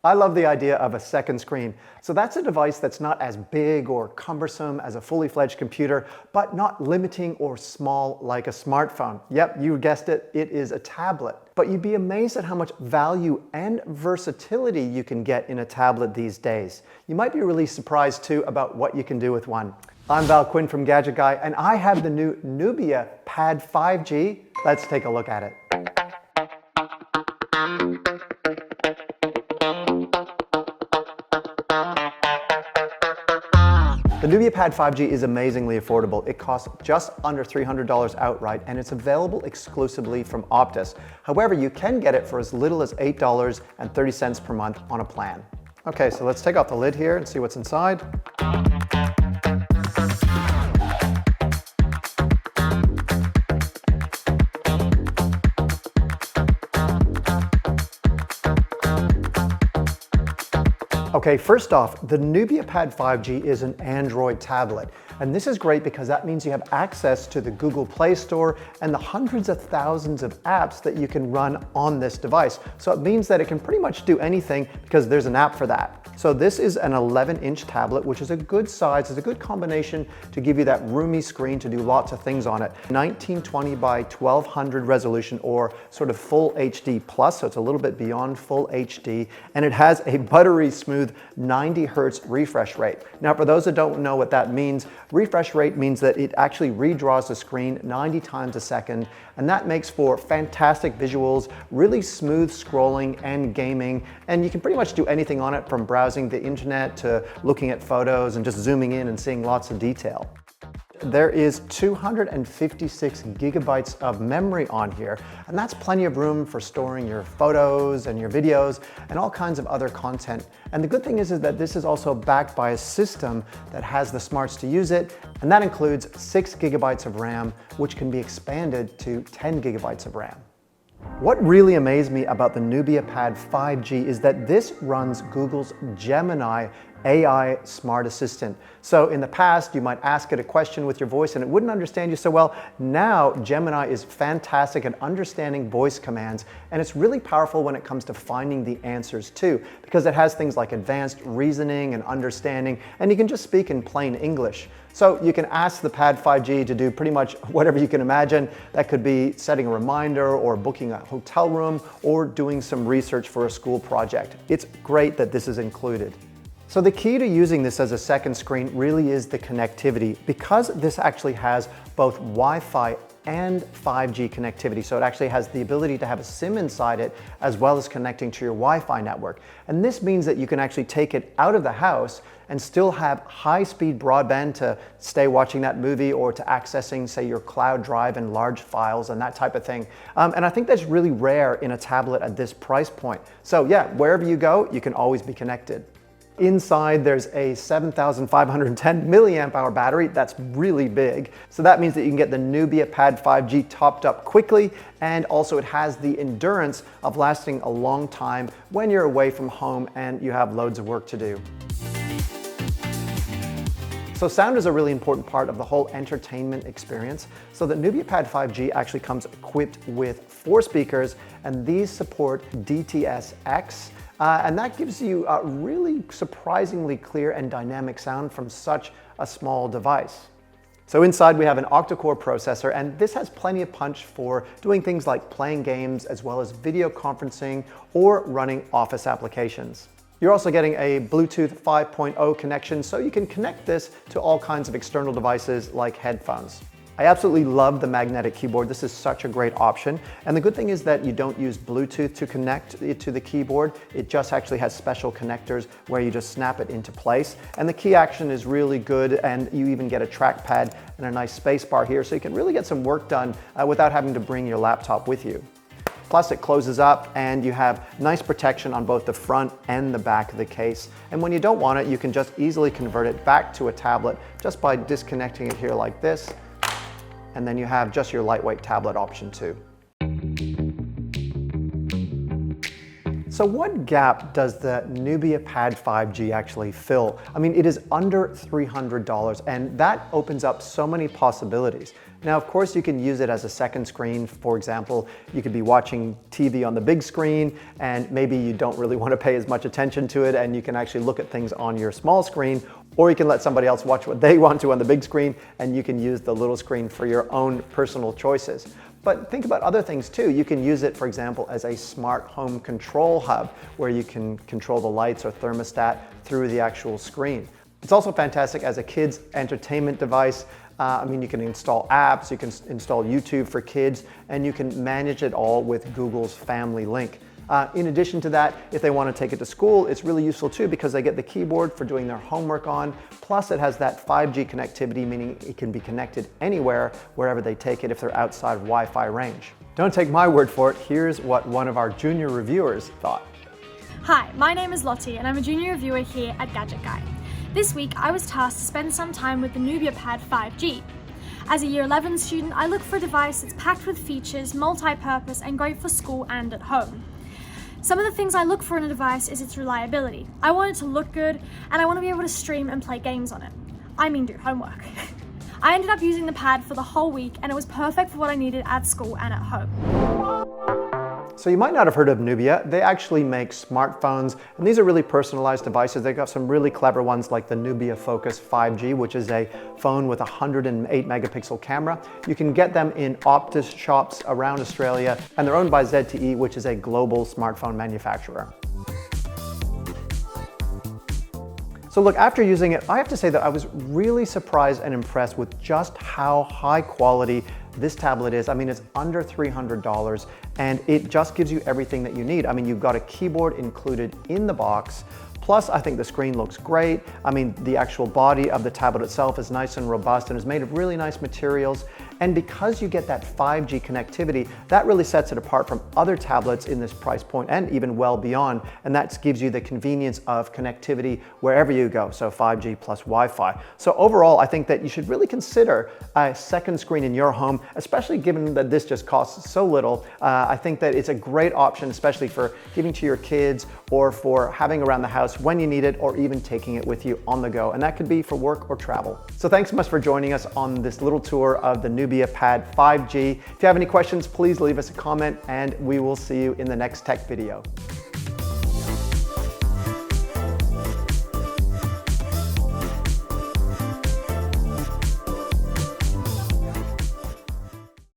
I love the idea of a second screen. So that's a device that's not as big or cumbersome as a fully fledged computer, but not limiting or small like a smartphone. Yep, you guessed it, it is a tablet. But you'd be amazed at how much value and versatility you can get in a tablet these days. You might be really surprised too about what you can do with one. I'm Val Quinn from GadgetGuy, and I have the new Nubia Pad 5G. Let's take a look at it. The Nubia Pad 5G is amazingly affordable. It costs just under $300 outright, and it's available exclusively from Optus. However, you can get it for as little as $8.30 per month on a plan. Okay, so let's take off the lid here and see what's inside. Okay, first off, the Nubia Pad 5G is an Android tablet. And this is great because that means you have access to the Google Play Store and the hundreds of thousands of apps that you can run on this device. So it means that it can pretty much do anything because there's an app for that. So this is an 11-inch tablet, which is a good size. It's a good combination to give you that roomy screen to do lots of things on it. 1920 by 1200 resolution, or sort of full HD plus, so it's a little bit beyond full HD. And it has a buttery smooth 90 Hertz refresh rate. Now, for those that don't know what that means, refresh rate means that it actually redraws the screen 90 times a second, and that makes for fantastic visuals, really smooth scrolling and gaming, and you can pretty much do anything on it, from browsing the internet to looking at photos and just zooming in and seeing lots of detail. There is 256 gigabytes of memory on here, and that's plenty of room for storing your photos and your videos and all kinds of other content. And the good thing is that this is also backed by a system that has the smarts to use it, and that includes 6 gigabytes of RAM, which can be expanded to 10 gigabytes of RAM. What really amazed me about the Nubia Pad 5G is that this runs Google's Gemini AI smart assistant. So in the past, you might ask it a question with your voice and it wouldn't understand you so well. Now, Gemini is fantastic at understanding voice commands, and it's really powerful when it comes to finding the answers too, because it has things like advanced reasoning and understanding, and you can just speak in plain English. So you can ask the Pad 5G to do pretty much whatever you can imagine. That could be setting a reminder, or booking a hotel room, or doing some research for a school project. It's great that this is included. So the key to using this as a second screen really is the connectivity, because this actually has both Wi-Fi and 5G connectivity. So it actually has the ability to have a SIM inside it, as well as connecting to your Wi-Fi network. And this means that you can actually take it out of the house and still have high-speed broadband to stay watching that movie, or to accessing, say, your cloud drive and large files and that type of thing. And I think that's really rare in a tablet at this price point. So yeah, wherever you go, you can always be connected. Inside, there's a 7,510 milliamp hour battery. That's really big. So that means that you can get the Nubia Pad 5G topped up quickly, and also it has the endurance of lasting a long time when you're away from home and you have loads of work to do. So sound is a really important part of the whole entertainment experience. So the Nubia Pad 5G actually comes equipped with 4 speakers, and these support DTS-X. And that gives you a really surprisingly clear and dynamic sound from such a small device. So inside we have an octa-core processor, and this has plenty of punch for doing things like playing games, as well as video conferencing or running office applications. You're also getting a Bluetooth 5.0 connection, so you can connect this to all kinds of external devices like headphones. I absolutely love the magnetic keyboard. This is such a great option. And the good thing is that you don't use Bluetooth to connect it to the keyboard. It just actually has special connectors where you just snap it into place. And the key action is really good, and you even get a trackpad and a nice space bar here, so you can really get some work done without having to bring your laptop with you. Plus it closes up, and you have nice protection on both the front and the back of the case. And when you don't want it, you can just easily convert it back to a tablet just by disconnecting it here like this. And then you have just your lightweight tablet option too. So what gap does the Nubia Pad 5G actually fill? I mean, it is under $300 and that opens up so many possibilities. Now, of course, you can use it as a second screen. For example, you could be watching TV on the big screen and maybe you don't really want to pay as much attention to it and you can actually look at things on your small screen, or you can let somebody else watch what they want to on the big screen and you can use the little screen for your own personal choices. But think about other things too. You can use it, for example, as a smart home control hub where you can control the lights or thermostat through the actual screen. It's also fantastic as a kid's entertainment device. I mean, you can install apps, you can install YouTube for kids, and you can manage it all with Google's Family Link. In addition to that, if they want to take it to school, it's really useful too because they get the keyboard for doing their homework on. Plus it has that 5G connectivity, meaning it can be connected anywhere, wherever they take it if they're outside Wi-Fi range. Don't take my word for it. Here's what one of our junior reviewers thought. Hi, my name is Lottie and I'm a junior reviewer here at GadgetGuy. This week I was tasked to spend some time with the Nubia Pad 5G. As a Year 11 student, I look for a device that's packed with features, multi-purpose and great for school and at home. Some of the things I look for in a device is its reliability. I want it to look good and I want to be able to stream and play games on it. I mean do homework. I ended up using the pad for the whole week and it was perfect for what I needed at school and at home. So you might not have heard of Nubia. They actually make smartphones, and these are really personalized devices. They've got some really clever ones like the Nubia Focus 5G, which is a phone with a 108 megapixel camera. You can get them in Optus shops around Australia, and they're owned by ZTE, which is a global smartphone manufacturer. So look, after using it, I have to say that I was really surprised and impressed with just how high quality this tablet is. I mean, it's under $300 and it just gives you everything that you need. I mean, you've got a keyboard included in the box. Plus, I think the screen looks great. I mean, the actual body of the tablet itself is nice and robust and is made of really nice materials. And because you get that 5G connectivity, that really sets it apart from other tablets in this price point and even well beyond. And that gives you the convenience of connectivity wherever you go. So 5G plus Wi-Fi. So overall, I think that you should really consider a second screen in your home, especially given that this just costs so little. I think that it's a great option, especially for giving to your kids or for having around the house when you need it, or even taking it with you on the go. And that could be for work or travel. So thanks so much for joining us on this little tour of the Nubia Pad 5G. If you have any questions, please leave us a comment and we will see you in the next tech video.